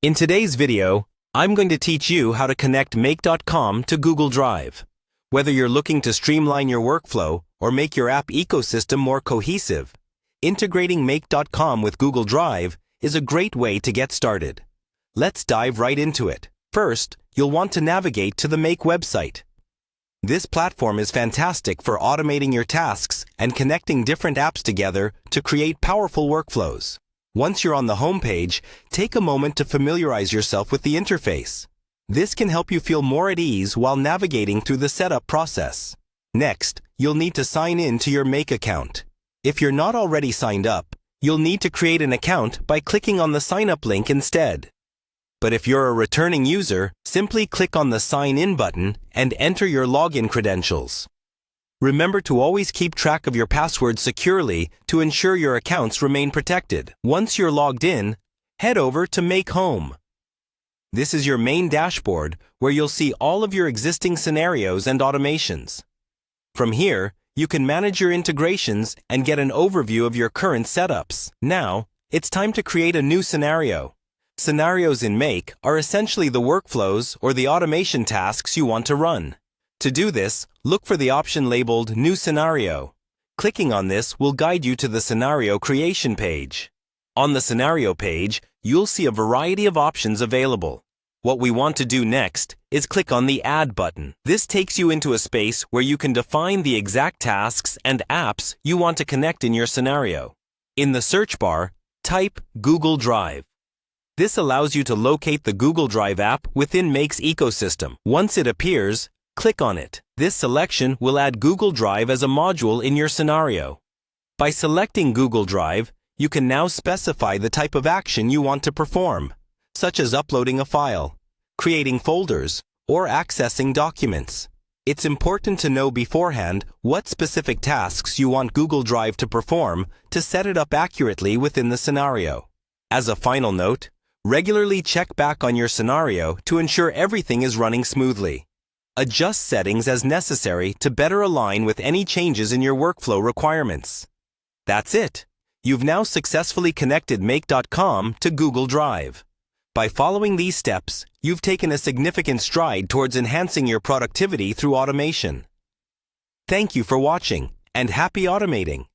In today's video, I'm going to teach you how to connect Make.com to Google Drive. Whether you're looking to streamline your workflow or make your app ecosystem more cohesive, integrating Make.com with Google Drive is a great way to get started. Let's dive right into it. First, you'll want to navigate to the Make website. This platform is fantastic for automating your tasks and connecting different apps together to create powerful workflows. Once you're on the home page, take a moment to familiarize yourself with the interface. This can help you feel more at ease while navigating through the setup process. Next, you'll need to sign in to your Make account. If you're not already signed up, you'll need to create an account by clicking on the Sign Up link instead. But if you're a returning user, simply click on the Sign In button and enter your login credentials. Remember to always keep track of your password securely to ensure your accounts remain protected. Once you're logged in, head over to Make Home. This is your main dashboard where you'll see all of your existing scenarios and automations. From here, you can manage your integrations and get an overview of your current setups. Now, it's time to create a new scenario. Scenarios in Make are essentially the workflows or the automation tasks you want to run. To do this, look for the option labeled New Scenario. Clicking on this will guide you to the scenario creation page. On the scenario page, you'll see a variety of options available. What we want to do next is click on the Add button. This takes you into a space where you can define the exact tasks and apps you want to connect in your scenario. In the search bar, type Google Drive. This allows you to locate the Google Drive app within Make's ecosystem. Once it appears, click on it. This selection will add Google Drive as a module in your scenario. By selecting Google Drive, you can now specify the type of action you want to perform, such as uploading a file, creating folders, or accessing documents. It's important to know beforehand what specific tasks you want Google Drive to perform to set it up accurately within the scenario. As a final note, regularly check back on your scenario to ensure everything is running smoothly. Adjust settings as necessary to better align with any changes in your workflow requirements. That's it. You've now successfully connected Make.com to Google Drive. By following these steps, you've taken a significant stride towards enhancing your productivity through automation. Thank you for watching, and happy automating!